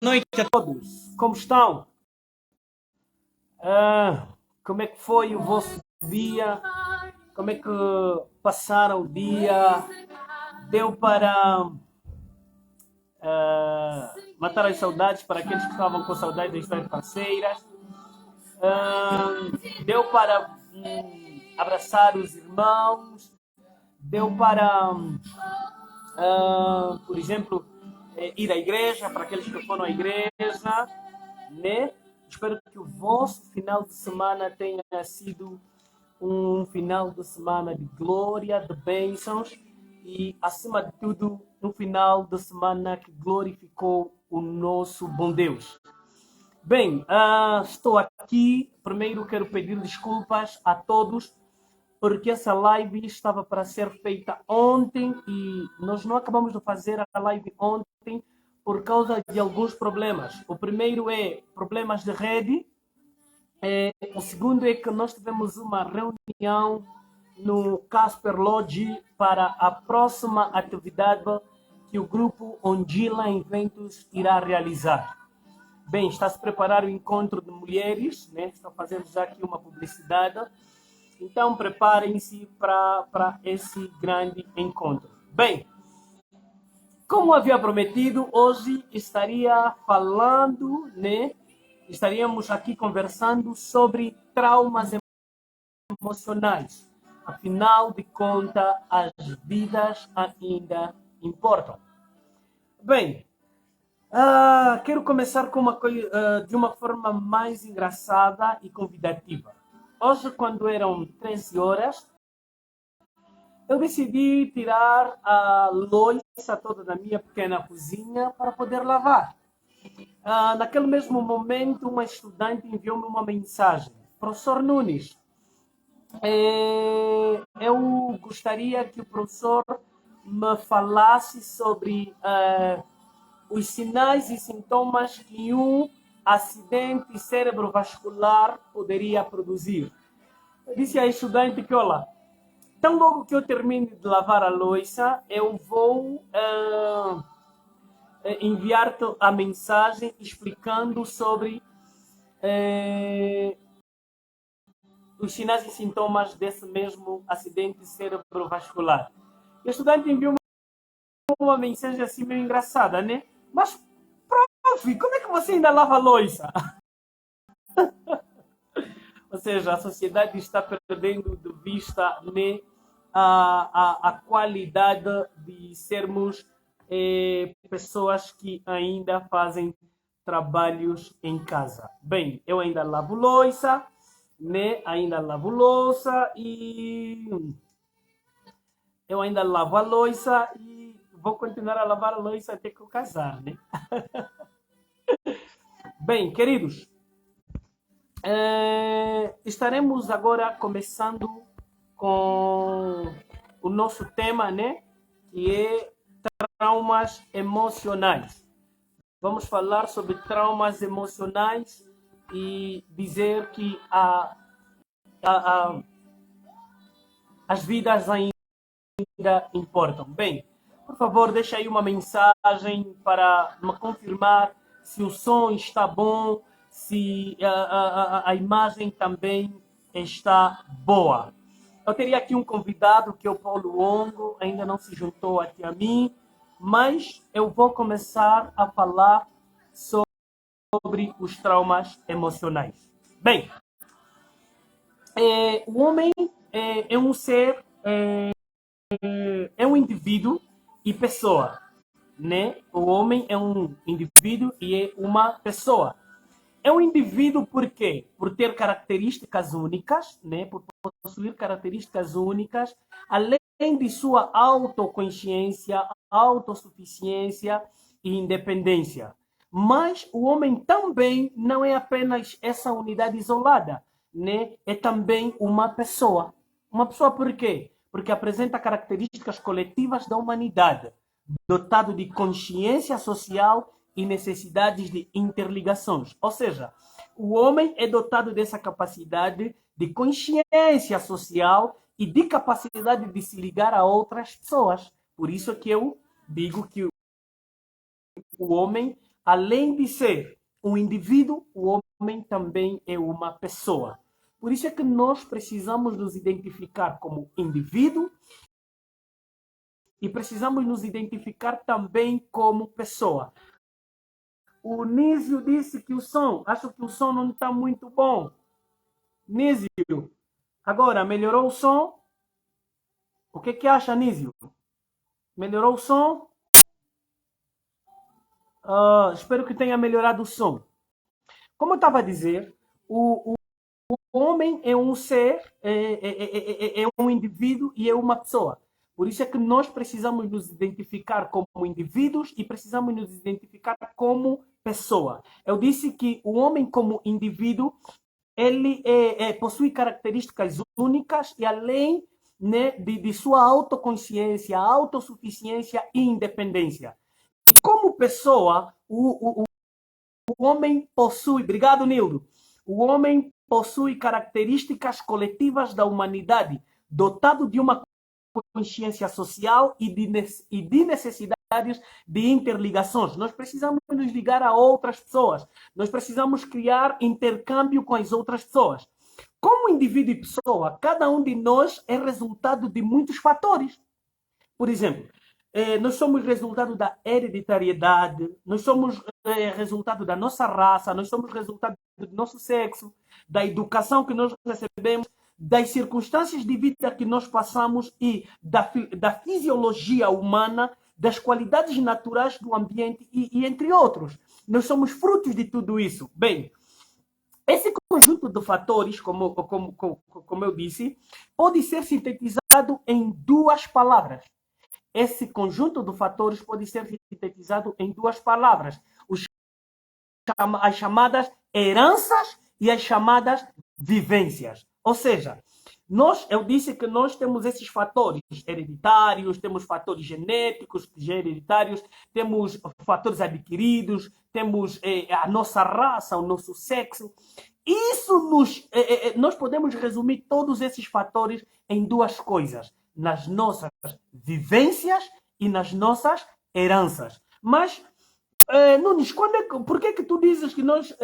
Noite a todos. Como estão? Como é que foi o vosso dia? Como é que passaram o dia? Deu para matar as saudades para aqueles que estavam com saudade das suas parceiras? Deu para abraçar os irmãos? Deu para, por exemplo, ir à igreja, para aqueles que foram à igreja, né? Espero que o vosso final de semana tenha sido um final de semana de glória, de bênçãos e, acima de tudo, um final de semana que glorificou o nosso bom Deus. Bem, estou aqui. Primeiro quero pedir desculpas a todos porque essa live estava para ser feita ontem e nós não acabamos de fazer a live ontem por causa de alguns problemas. O primeiro é problemas de rede. O segundo é que nós tivemos uma reunião no Casper Lodge para a próxima atividade que o grupo Ondila Eventos irá realizar. Bem, está a se preparar o encontro de mulheres, né? Está fazendo já aqui uma publicidade. Então, preparem-se para esse grande encontro. Bem, como havia prometido, hoje estaria falando, né? Estaríamos aqui conversando sobre traumas emocionais. Afinal de contas, as vidas ainda importam. Bem, quero começar com de uma forma mais engraçada e convidativa. Hoje, quando eram 13 horas, eu decidi tirar a louça toda da minha pequena cozinha para poder lavar. Naquele mesmo momento, uma estudante enviou-me uma mensagem. Professor Nunes, eu gostaria que o professor me falasse sobre os sinais e sintomas que um acidente cerebrovascular poderia produzir. Eu disse à estudante que, olha, tão logo que eu termine de lavar a louça, eu vou enviar-te a mensagem explicando sobre os sinais e sintomas desse mesmo acidente cerebrovascular. O estudante enviou uma mensagem assim meio engraçada, né? Mas, prof, como é que você ainda lava a louça? Ou seja, a sociedade está perdendo de vista, né, a qualidade de sermos pessoas que ainda fazem trabalhos em casa. Bem, eu ainda lavo louça, né? Ainda lavo louça e eu ainda lavo a louça e vou continuar a lavar a louça até que eu casar, né? Bem, queridos, estaremos agora começando com o nosso tema, né? Que é traumas emocionais. Vamos falar sobre traumas emocionais e dizer que as vidas ainda importam. Bem, por favor, deixa aí uma mensagem para me confirmar se o som está bom, se a imagem também está boa. Eu teria aqui um convidado, que é o Paulo Ongo, ainda não se juntou aqui a mim, mas eu vou começar a falar sobre os traumas emocionais. Bem, o homem é um ser, é um indivíduo e pessoa, né? O homem é um indivíduo e é uma pessoa. É um indivíduo por quê? Por ter características únicas, né? Por possuir características únicas, além de sua autoconsciência, autossuficiência e independência. Mas o homem também não é apenas essa unidade isolada, né? É também uma pessoa. Uma pessoa por quê? Porque apresenta características coletivas da humanidade, dotado de consciência social e necessidades de interligações. Ou seja, o homem é dotado dessa capacidade de consciência social e de capacidade de se ligar a outras pessoas. Por isso que eu digo que o homem além de ser um indivíduo, o homem também é uma pessoa. Por isso é que nós precisamos nos identificar como indivíduo e precisamos nos identificar também como pessoa. O Nísio disse que o som, acho que o som não está muito bom. Nísio, agora melhorou o som? O que acha, Nísio? Melhorou o som? Espero que tenha melhorado o som. Como eu estava a dizer, o homem é um ser, é um indivíduo e é uma pessoa. Por isso é que nós precisamos nos identificar como indivíduos e precisamos nos identificar como pessoa. Eu disse que o homem como indivíduo, ele possui características únicas e além, né, de sua autoconsciência, autossuficiência e independência. E como pessoa, o homem possui, obrigado Nildo, o homem possui características coletivas da humanidade, dotado de uma consciência social e de necessidades de interligações. Nós precisamos nos ligar a outras pessoas. Nós precisamos criar intercâmbio com as outras pessoas. Como indivíduo e pessoa, cada um de nós é resultado de muitos fatores. Por exemplo, nós somos resultado da hereditariedade, nós somos resultado da nossa raça, nós somos resultado do nosso sexo, da educação que nós recebemos, das circunstâncias de vida que nós passamos e da fisiologia humana, das qualidades naturais do ambiente e entre outros. Nós somos frutos de tudo isso. Bem, esse conjunto de fatores, como eu disse, pode ser sintetizado em duas palavras. Esse conjunto de fatores pode ser sintetizado em duas palavras. As chamadas heranças e as chamadas vivências. Ou seja, eu disse que nós temos esses fatores hereditários, temos fatores genéticos hereditários, temos fatores adquiridos, temos a nossa raça, o nosso sexo. Nós podemos resumir todos esses fatores em duas coisas: nas nossas vivências e nas nossas heranças. Mas, Nunes, por que tu dizes que nós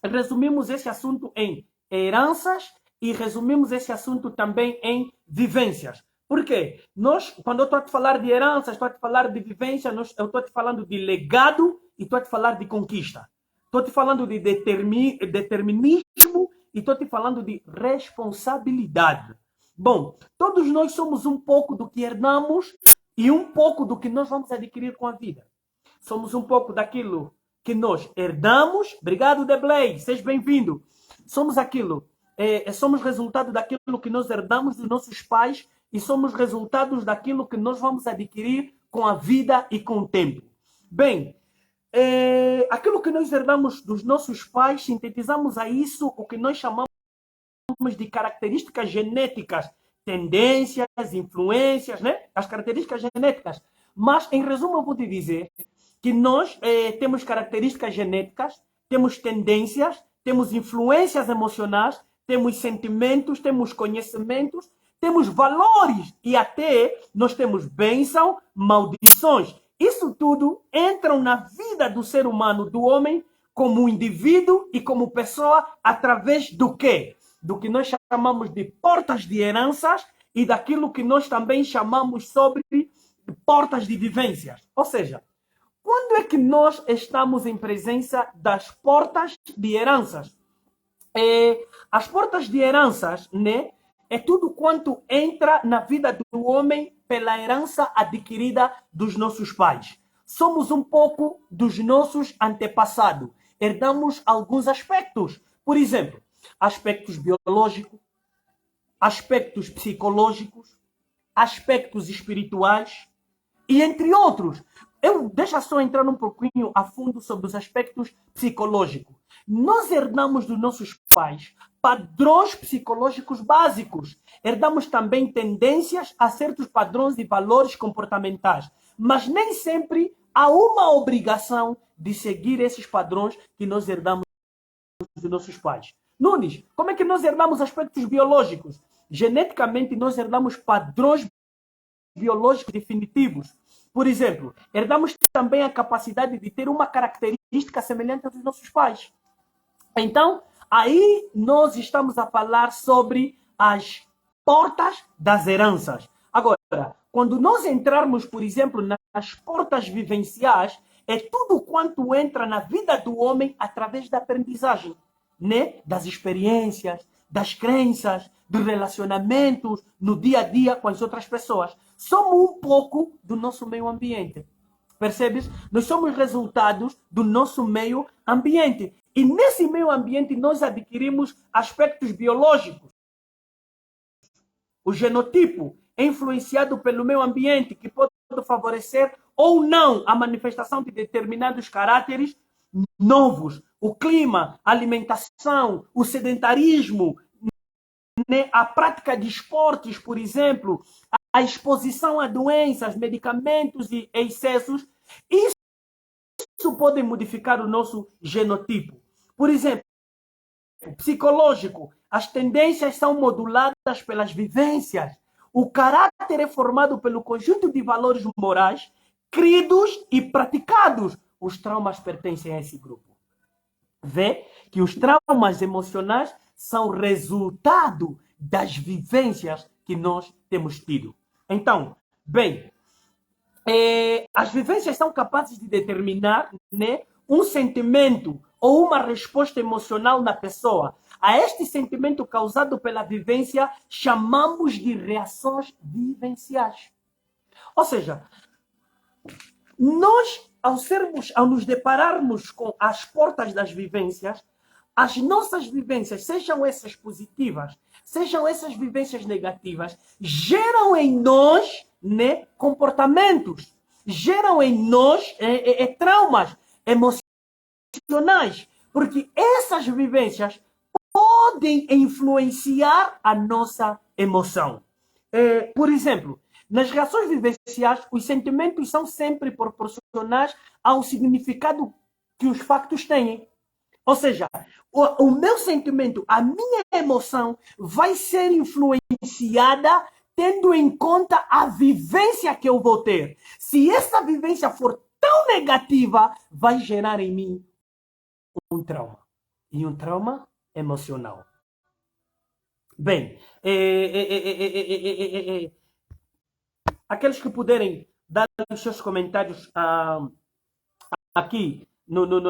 resumimos esse assunto em heranças e resumimos esse assunto também em vivências? Por quê? Quando eu estou a te falar de heranças, estou a te falar de vivência, eu estou a te falando de legado e estou a te falar de conquista. Estou a te falando de determinismo e estou a te falando de responsabilidade. Bom, todos nós somos um pouco do que herdamos e um pouco do que nós vamos adquirir com a vida. Somos um pouco daquilo que nós herdamos. Obrigado, Deblay, seja bem-vindo. Somos resultado daquilo que nós herdamos dos nossos pais e somos resultados daquilo que nós vamos adquirir com a vida e com o tempo. Bem, aquilo que nós herdamos dos nossos pais, sintetizamos a isso o que nós chamamos de características genéticas, tendências, influências, né? As características genéticas. Mas, em resumo, eu vou te dizer que nós temos características genéticas, temos tendências, temos influências emocionais, temos sentimentos, temos conhecimentos, temos valores e até nós temos bênção, maldições. Isso tudo entra na vida do ser humano, do homem, como indivíduo e como pessoa, através do quê? Do que nós chamamos de portas de heranças e daquilo que nós também chamamos sobre portas de vivências. Ou seja, quando é que nós estamos em presença das portas de heranças? As portas de heranças, né, é tudo quanto entra na vida do homem pela herança adquirida dos nossos pais. Somos um pouco dos nossos antepassados. Herdamos alguns aspectos. Por exemplo, aspectos biológicos, aspectos psicológicos, aspectos espirituais e entre outros. Deixa só entrar um pouquinho a fundo sobre os aspectos psicológicos. Nós herdamos dos nossos pais padrões psicológicos básicos. Herdamos também tendências a certos padrões e valores comportamentais. Mas nem sempre há uma obrigação de seguir esses padrões que nós herdamos dos nossos pais. Nunes, como é que nós herdamos aspectos biológicos? Geneticamente, nós herdamos padrões biológicos definitivos. Por exemplo, herdamos também a capacidade de ter uma característica semelhante à dos nossos pais. Então, aí nós estamos a falar sobre as portas das heranças. Agora, quando nós entrarmos, por exemplo, nas portas vivenciais, é tudo quanto entra na vida do homem através da aprendizagem, né? Das experiências, das crenças, dos relacionamentos no dia a dia com as outras pessoas. Somos um pouco do nosso meio ambiente. Percebes? Nós somos resultados do nosso meio ambiente. E nesse meio ambiente nós adquirimos aspectos biológicos. O genotipo é influenciado pelo meio ambiente, que pode favorecer ou não a manifestação de determinados caráteres novos. O clima, a alimentação, o sedentarismo, né? A prática de esportes, por exemplo, a exposição a doenças, medicamentos e excessos, isso pode modificar o nosso genotipo. Por exemplo, psicológico, as tendências são moduladas pelas vivências. O caráter é formado pelo conjunto de valores morais cridos e praticados. Os traumas pertencem a esse grupo. Vê que os traumas emocionais são resultado das vivências que nós temos tido. Então, bem, as vivências são capazes de determinar, né, um sentimento ou uma resposta emocional na pessoa. A este sentimento causado pela vivência, chamamos de reações vivenciais. Ou seja, nós, ao nos depararmos com as portas das vivências, as nossas vivências, sejam essas positivas, sejam essas vivências negativas, geram em nós, né, comportamentos, geram em nós traumas emocionais, porque essas vivências podem influenciar a nossa emoção. Por exemplo, nas reações vivenciais, os sentimentos são sempre proporcionais ao significado que os factos têm. Ou seja, o meu sentimento, a minha emoção vai ser influenciada tendo em conta a vivência que eu vou ter. Se essa vivência for tão negativa, vai gerar em mim um trauma. E um trauma emocional. Bem, aqueles que puderem dar os seus comentários aqui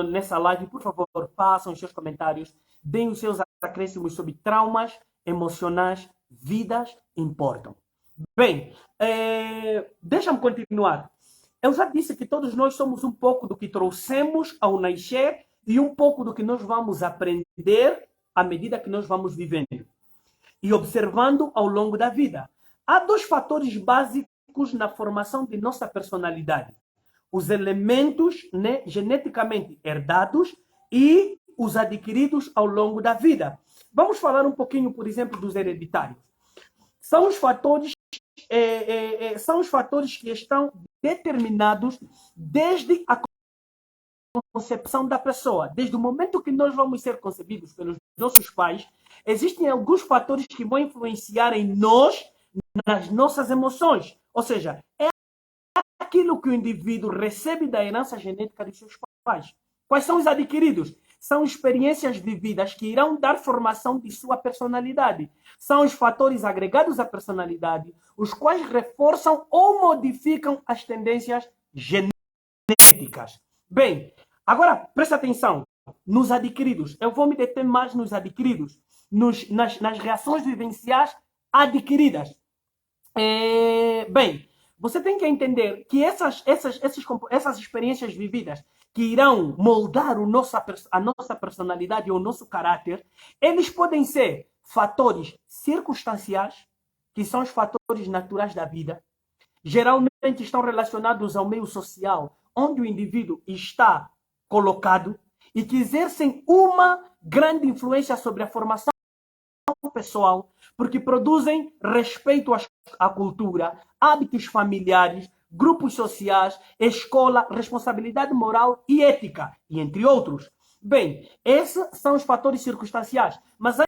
nessa live, por favor, façam os seus comentários, deem os seus acréscimos sobre traumas emocionais, vidas importam. Bem, deixa-me continuar. Eu já disse que todos nós somos um pouco do que trouxemos ao nascer e um pouco do que nós vamos aprender à medida que nós vamos vivendo e observando ao longo da vida. Há dois fatores básicos na formação de nossa personalidade. Os elementos, né, geneticamente herdados e os adquiridos ao longo da vida. Vamos falar um pouquinho, por exemplo, dos hereditários. São os fatores que estão determinados desde a concepção da pessoa. Desde o momento que nós vamos ser concebidos pelos nossos pais, existem alguns fatores que vão influenciar em nós, nas nossas emoções. Ou seja, é aquilo que o indivíduo recebe da herança genética de seus pais. Quais são os adquiridos? São experiências vividas que irão dar formação de sua personalidade. São os fatores agregados à personalidade, os quais reforçam ou modificam as tendências genéticas. Bem, agora presta atenção. Nos adquiridos, eu vou me deter mais nos adquiridos, nas reações vivenciais adquiridas. Bem, você tem que entender que essas experiências vividas que irão moldar a nossa personalidade ou o nosso caráter, eles podem ser fatores circunstanciais, que são os fatores naturais da vida. Geralmente estão relacionados ao meio social, onde o indivíduo está colocado e que exercem uma grande influência sobre a formação pessoal, porque produzem respeito à cultura, hábitos familiares, grupos sociais, escola, responsabilidade moral e ética, e entre outros. Bem, esses são os fatores circunstanciais, mas há